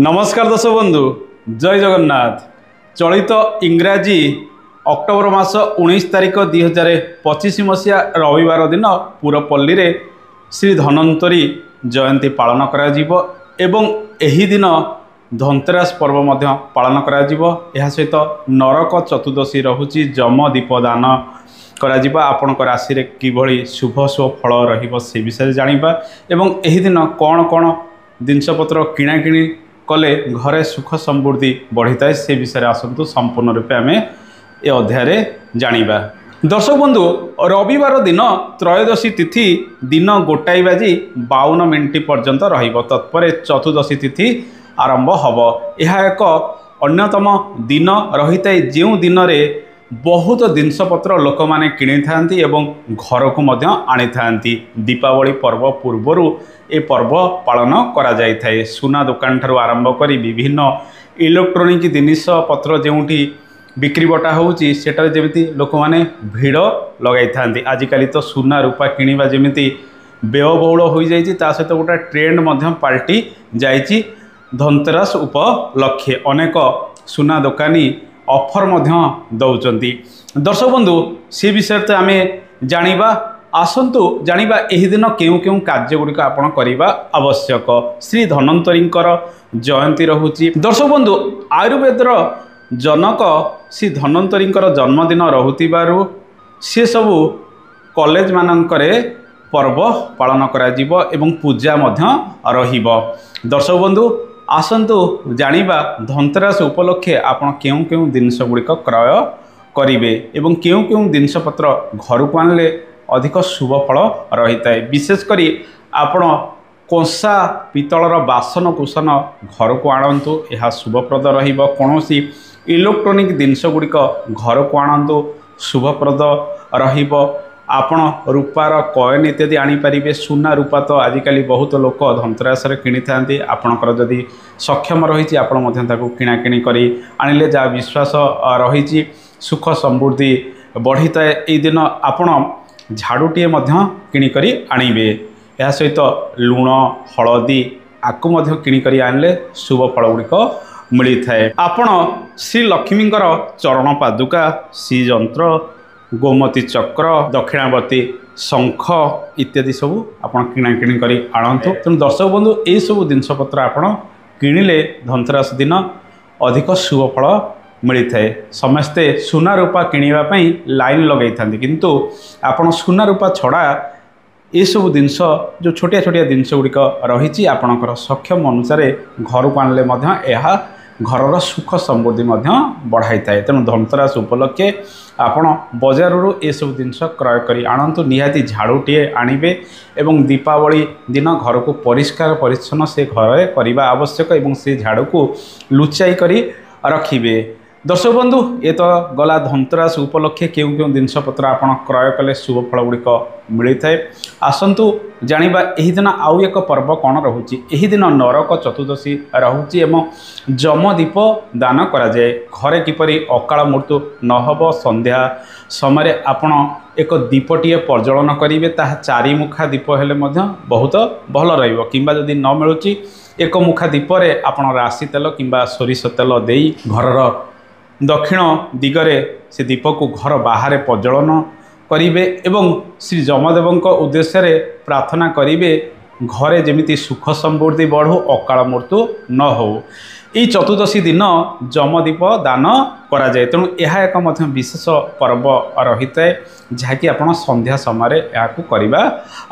नमस्कार दर्शक बंधु जय जगन्नाथ। चलित इंग्राजी अक्टोबर मास 19 तारिख 2025 मसीहा रविवार दिन पुरपल्ली रे श्री धन्वंतरी जयंती पालन करा जिवो एवं एही दिन धनतेरस पर्व मध्य पालन करा जिवो। एहा सहित नरक चतुर्दशी रहुची जम दीपदान करा जिवो। आपनक राशि रे किभଳି शुभ शुभ फल रहिबो से विषय जानिबा एवं एही दिन कोन कोन जिनसपत्र किणा किणी कले घरे सुख समृद्धि बढ़ी थाए से विषय आसतु संपूर्ण रूपे आम ए अध्याय जानिबा। दर्शक बंधु रविवार दिन त्रयोदशी तिथि दिन 1:52 पर्यंत रहिबो। तत्पर चतुर्दशी तिथि आरंभ हब। यह एक अन्यतम दिन रही थाए जो दिन रे बहुत जिनसपत्र लोक मैंने किणी थांती एवं घर को मध्य आनी थांती। दीपावली पर्व पूर्वर ए पर्व पालन करा जाय थाए। सुना दुकान ठारू आरंभ करी विभिन्न इलेक्ट्रोनिक जिनिस पत्र जोंठी बिक्री बटा होउची सेटारे जेमिति लोक माने भीड़ लगाई थांती। आजिकाली तो सुना रूपा किनिबा जेमिति व्ययबहुल हो जाइछि ता सहित गोटे ट्रेंड मध्य पाल्टी जाइछि। धनतेरस उपलक्षे अनेक सुना दुकानी ऑफर मध्य दौचंती। दर्शक बंधु से विषय तो आम जानिबा। आसंतु जानिबा एही दिन केउ केउ कार्य गुड़िक आपण करिबा आवश्यक। श्री धन्वंतरींकर जयंती रहुची। दर्शक बंधु आयुर्वेदर जनक श्री धन्वंतरींकर जन्मदिन रहुतिबारु से सबु कॉलेज मानकरे पर्व पालन करा जिवो एवं पूजा मध्य रहिबो। दर्शक बंधु आसंतु जानिबा धनतेरस उपलक्षे आपण केउ केउ जिनिस गुड़िक क्रय करिवे एवं केउ केउ जिनिस पत्र घर को आनले अधिक शुभ फल रही थाए। विशेषकर आपण कंसा पितलर बासन कुसन घर को आणतु यह शुभप्रद रहिबो। कौनसी इलेक्ट्रोनिक जिनिस गुड़िक घर को आणतु शुभप्रद रहिबो। आपण रूपार कॉइन इत्यादि आनीपारे। सुना रूपा तो आजिकल बहुत लोक धनतेरस किणी था। आपणकर जदि सक्षम रही आपण किणा किणी करी आनिले जहाँ विश्वास रही सुख समृद्धि बढ़ी थाए। यही दिन आपण झाड़ूटे किणिकरी आणवे। यह सहित लुण हलदी आकु किणिकरी आनले शुभ फल गुड़िक मिली थाए। आपण श्री लक्ष्मींकर चरण पादुका श्री यंत्र गोमती चक्र दक्षिणावर्ती शंख इत्यादि सबू आपण किणा किणी करी आणतु। तेणु दर्शक बंधु ये सब जिनसपत्र आपण किणिले धनतेरस दिन अधिक शुभ फल मिली थाए। समस्ते सुना रूपा किणवा लाइन लगे था किंतु आपण सुना रूपा छड़ा ये सब जिनस जो छोटिया छोटिया जिनस गुड़िक रही आपणकर सक्षम अनुसार घर को आणले यह घरर सुख समृद्धि बढ़ाई थाए। तेणु धनतेरस उपलक्षे आपण बजार ये सब जिनस क्रय करी आणतु। निहाती झाड़ूटे आणवे एवं दीपावली दिन घर को परिष्कार परिच्छन्न से घर करने आवश्यक एवं से झाड़ू को लुचाई करी रखिबे। दर्शक बंधु ये तो गला धनतेरस उपलक्षे केउ केउ जिनसपत्र आपण क्रय कले शुभ फल गुड़िक मिली थाए। आसंतु जानिबा एही दिन आउ एक पर्व कौन रहुची। एही दिन नरक चतुर्दशी रहुची एवं जमदीप दान करा जाए। घरे किपरि अकाल मृत्यु न हबो संध्या समय आपण एक दीपटीए प्रज्वलन करेंगे। ताहा चारि मुखा दीप हेले मध्य बहुत भल रहिबो। किंबा जदि न मिलुची एक मुखा दीपरे आपण राशि तेल किंबा सोरिष तेल देई घरर दक्षिण दिगरे से दीप को घर बाहर प्रज्वलन करिवे एवं श्री जमदेवंक उद्देश्य रे प्रार्थना करिवे घरे जेमिति सुख समृद्धि बढ़ू अकाल मृत्यु न हो। यही चतुर्दशी दिन जमदीप दान करा जाए। तेणु यह एक विशेष पर्व रही थाए जहाँकि आपण संध्या समय यहाँ करवा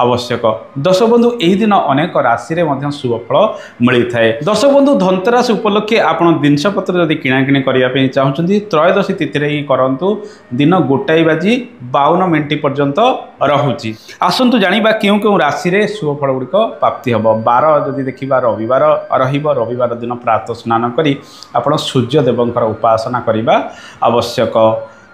आवश्यक। दर्शक बंधु यही दिन अनेक राशि रे शुभ फल मिली थाए। दर्शक बंधु धनतेरस उपलक्षे आपण जिनसपत्र जदि किणा किणी करने चाहूँगी त्रयोदशी तिथि ही करंतु। दिन 1:52 पर्यंत रहुची। आसंतु जानिबा केउ केउ राशि रे शुभ फल गुड़िक प्राप्ति हम। बार जदि देखिबा रविवार रहिबो। रविवार दिन प्रातः स्नान करी आपण सूर्य देवंकर उपासना करने आवश्यक।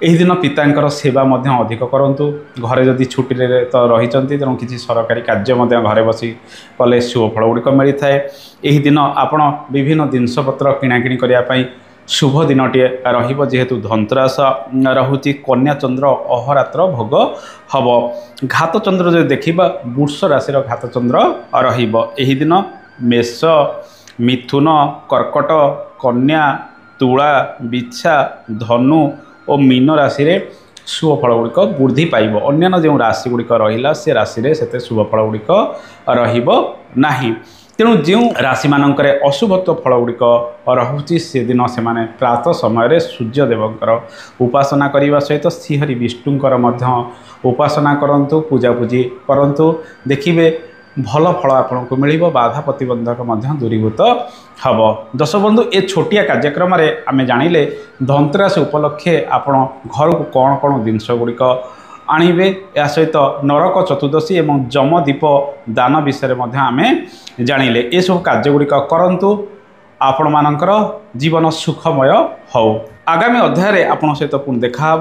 यही दिन पितांकर सेवा अधिक करंतु। घरे जदि छुट्टी तो रही तेणु किसी सरकारी कार्य घरे बसी कले शुभ फल गुड़िक मिली थाए। यही दिन आपण विभिन्न जिनसपत्र किणा किणी करने शुभ दिनटे रहिबो। जेहेतु धनतेरस रहुची कन्या चंद्र अहोरात्र भोग हब। घात चंद्र जो देखिबा वृष राशि घात चंद्र रहिबो। एही दिन मेष मिथुन कर्कट कन्या तुला बिछा धनु और मीन राशि रे शुभ फल गुड़िक वृद्धि पाइब। अन्य जो राशि गुड़िक रहा से राशि रे सेते शुभ फल गुड़िक रही। तेणु जो राशि मानकर अशुभत्व फल गुड़िक रोचे से दिन से प्रातः समय सूर्यदेवंकर उपासना करने सहित श्रीहरि विष्णुंकर उपासना करंतु पूजापूजी करंतु देखिए भल फल आपन को मिल बाधा प्रतिबंधक दूरीभूत हम। दर्शक बंधु ए छोटिया कार्यक्रम आम जानिले धनतेरस उपलक्षे आपण घर को कौन कौन जिनस गुड़िक आणवे या सहित नरक चतुर्दशी एवं जमदीप दान विषय आम जानिले ये सब कार्यगुड़िक करंतु आपण मानकर जीवन सुखमय हो। आगामी अध्याय आपण सहित पुणी देखा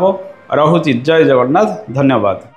रहुची। जय जगन्नाथ। धन्यवाद।